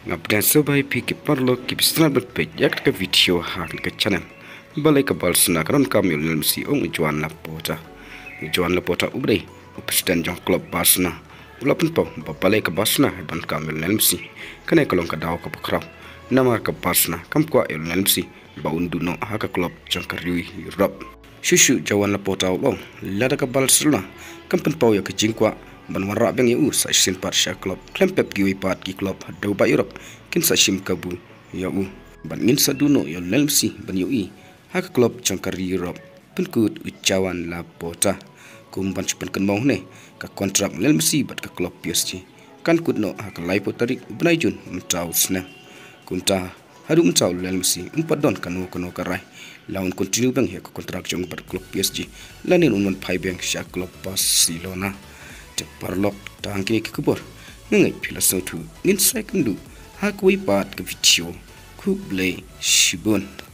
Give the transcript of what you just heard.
Ngapdan sobai piki parlo kipistana berpejak ke video hak ke channel. Balai ke Brcelona karon kami Lionel Messiong Joan Laporta. Joan Laporta ubre presiden jong klub Brcelona. Ulapan pau balai ke Brcelona ban kami Lionel Messi. Kena kolong ke daw ke bakrau. Nama ke Brcelona kam kwa Lionel Messi baundu no hak klub jong kariui Europe. Shushu Joan Laporta ulong lada ke Brcelona kam pau ya ke jingkwa ban warra beng yu sa sin par sha club klempep giwi pat ki club do ba Europe kin sa sim kabu ya u ban ngin sa duno yo Messi ban yu i hak club changkar Europe penkut ucawan Laporta kum ban chupan kan mau ne ka kontrak Messi bat ka club PSG kan kut no hak laipo tarik benai jun mentau sna kunta hadu mentau Messi umpadon kanu karai lawan continue bang he kontrak jong bat club PSG lanin unman pai bang sha club Barcelona parlok tangki ke kebor ngai pila sautu ngin sai kendu hakui pat ke video ku Balei shibun.